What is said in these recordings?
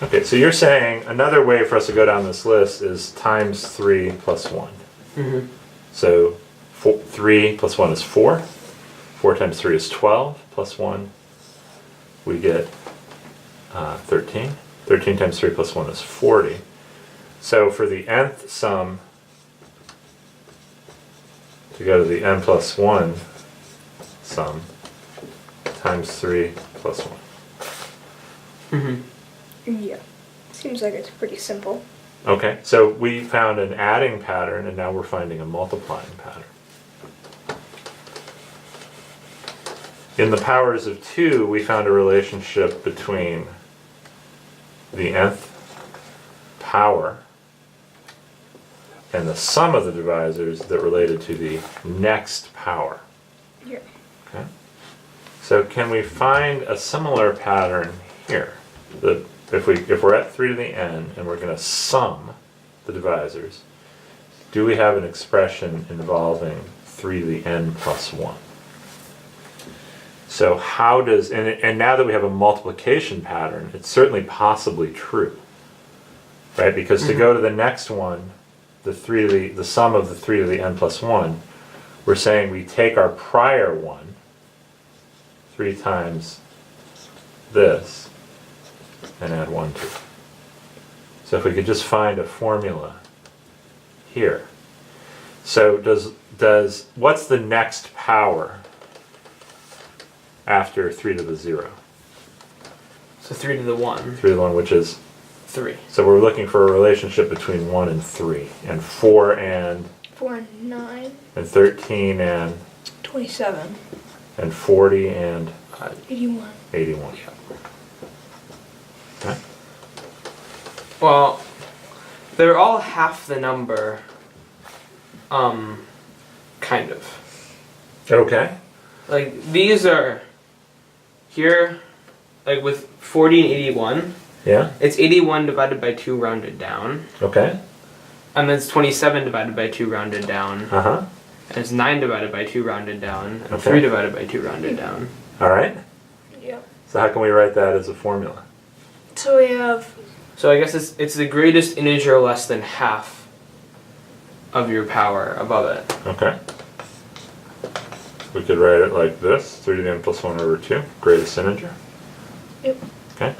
Okay, so you're saying another way for us to go down this list is times 3 plus 1. Mm-hmm. So 3 plus 1 is 4. 4 times 3 is 12 plus 1. We get 13. 13 times 3 plus 1 is 40. So for the nth sum, to go to the n plus 1 sum, times 3 plus 1. Mm-hmm. Yeah. Seems like it's pretty simple. Okay, so we found an adding pattern, and now we're finding a multiplying pattern. In the powers of 2, we found a relationship between the nth power and the sum of the divisors that related to the next power. Yeah. Okay. So can we find a similar pattern here? That if we're at 3 to the n and we're going to sum the divisors, do we have an expression involving 3 to the n plus 1? So how does, and now that we have a multiplication pattern, it's certainly possibly true, right? Because to go to the next one, the sum of the 3 to the n plus 1, we're saying we take our prior one, 3 times this, and add 1 to it. So if we could just find a formula here. So does what's the next power after 3 to the 0? So 3 to the 1. 3 to the 1, which is 3. So we're looking for a relationship between 1 and 3, and 4 and 4 and 9. and 13 and 27. and 40 and 81. 81. Okay. Well, they're all half the number, kind of. Okay. Like, these are, here, like with 40 and 81, Yeah. it's 81 divided by 2 rounded down, Okay. and then it's 27 divided by 2 rounded down, Uh-huh. and it's 9 divided by 2 rounded down, and Okay. 3 divided by 2 rounded down. All right. Yeah. So how can we write that as a formula? So we have. So I guess it's the greatest integer less than half of your power above it. Okay. We could write it like this, 3 to the n plus 1 over 2, greatest integer. Yep. Okay.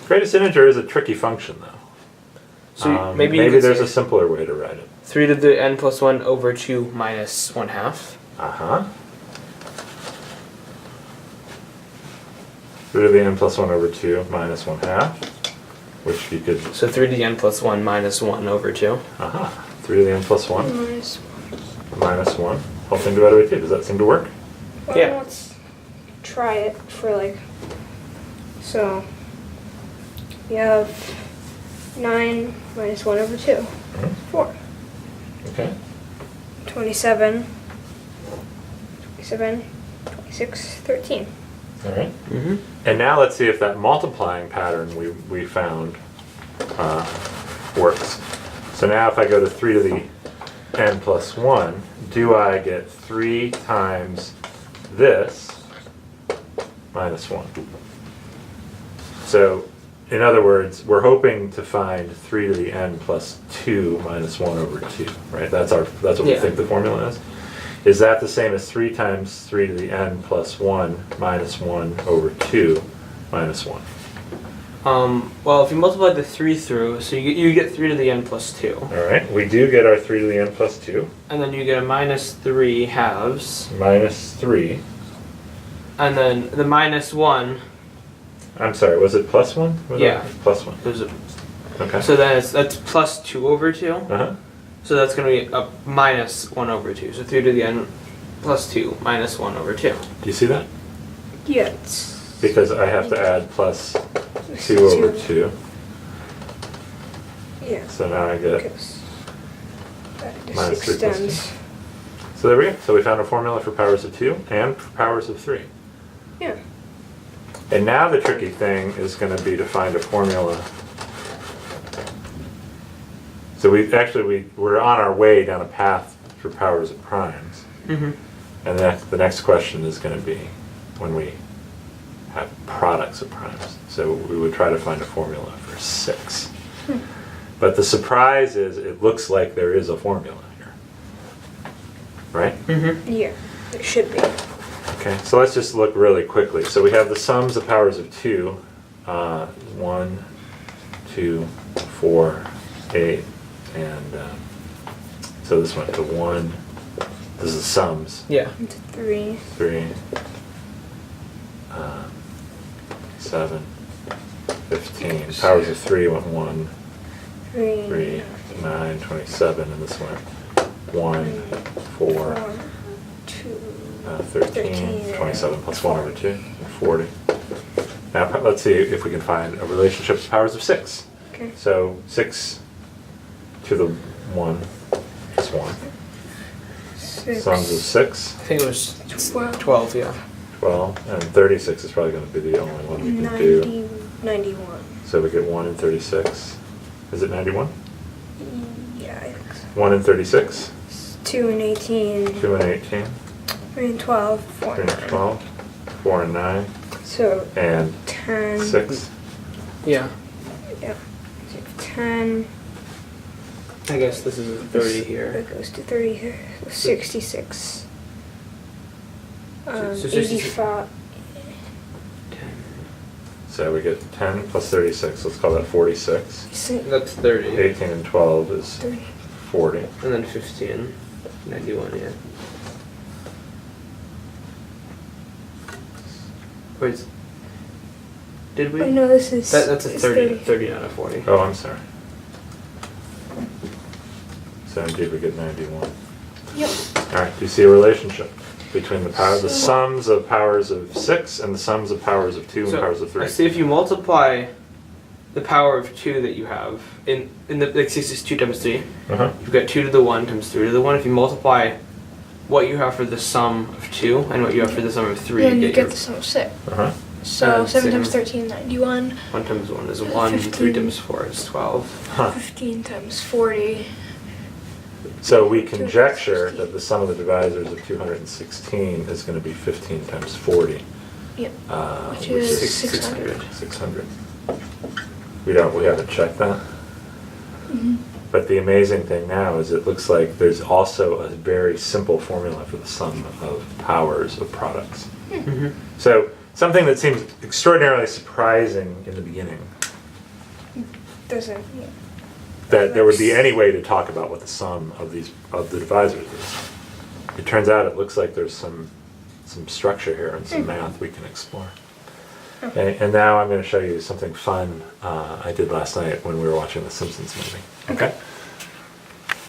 Greatest integer is a tricky function, though. So maybe you maybe could there's say a simpler way to write it. 3 to the n plus 1 over 2 minus 1/2. Uh-huh. 3 to the n plus 1 over 2 minus 1/2, which you could, So 3 to the n plus 1 minus 1 over 2. aha, 3 to the n plus 1 Minus. minus 1, whole thing divided by 2. Does that seem to work? Well, Yeah. let's try it for like. So. You have 9 minus 1 over 2. Mhm. 4. Okay. 27. 26, 13. All right. Mm-hmm. And now let's see if that multiplying pattern we found works. So now if I go to 3 to the n plus 1, do I get 3 times this minus 1? So in other words, we're hoping to find 3 to the n plus 2 minus 1 over 2, right? That's what we Yeah. think the formula is. Is that the same as 3 times 3 to the n plus 1 minus 1 over 2 minus 1? Well, if you multiply the 3 through, so you get 3 to the n plus 2. All right, we do get our 3 to the n plus 2 And then you get a minus 3 halves. minus 3. And then the minus 1, I'm sorry, was it plus 1? Yeah. Plus 1. there's a, Okay. so then that's plus 2 over 2. Uh-huh. So that's going to be a minus 1 over 2. So 3 to the n plus 2 minus 1 over 2. Do you see that? Yeah, it's. Because I have to add plus 2 over 2. Yeah. So now I get, Because that just Minus 3 plus extends. so there we go. So we found a formula for powers of 2 and for powers of 3. Yeah. And now the tricky thing is going to be to find a formula. So we're on our way down a path for powers of primes. Mm-hmm. And the next question is going to be, when we have products of primes. So we would try to find a formula for 6. But the surprise is it looks like there is a formula here. Right? Mm-hmm. Yeah, it should be. Okay, so let's just look really quickly. So we have the sums of powers of 2. 1, 2, 4, 8, and so this went to 1. This is sums. Yeah. Into 3. 3, 7, 15. Powers of 3 went 1, 3. 3, 9, 27, and this went 1, 4, 2. 13, 27 plus 1 over 2, 40. Now let's see if we can find a relationship to powers of 6. Okay. So 6 to the 1 is 1. 6. Sums of 6, I think it was 12. 12, yeah. 12, and 36 is probably going to be the only one we can do. 91. So we get 1 and 36. Is it 91? Yeah, I think so. 1 and 36, 2 and 18. 2 and 18, 3 and 12. 4 3 and and 9. 12, 4 and 9, So and 10. 6. Yeah. Yeah. So 10. I guess this is a 30 here. That goes to 30 here. So 66. So 66. 85. 10. So we get 10 plus 36, let's call that 46. That's 30. 18 and 12 is 30. 40. And then 15. 91, yeah. Wait. Did we? Oh no, this is. That's a it's 30. 30 out of 40. Oh, I'm sorry. So indeed we get 91. Yep. Alright, do you see a relationship between the sums of powers of 6 and the sums of powers of 2 and powers of 3? I see if you multiply the power of 2 that you have, in the, like 62 times 3, Uh-huh. you've got 2 to the 1 times 3 to the 1. If you multiply what you have for the sum of 2 and what you have for the sum of 3, Then you you get get the sum of 6. Uh-huh. So 7 same. times 13, 91. 1 times 1 is 1, 3 15. times 4 is 12. Huh. 15 times 40. So we conjecture that the sum of the divisors of 216 is going to be 15 times 40. Yep. Which is is 600. 600. We haven't checked that. Mm-hmm. But the amazing thing now is it looks like there's also a very simple formula for the sum of powers of products. Mm-hmm. So something that seems extraordinarily surprising in the beginning, Doesn't. Yeah. that there would be any way to talk about what the sum of the divisors is. It turns out it looks like there's some structure here and some math we can explore. Okay, and now I'm going to show you something fun I did last night when we were watching the Simpsons movie. Okay?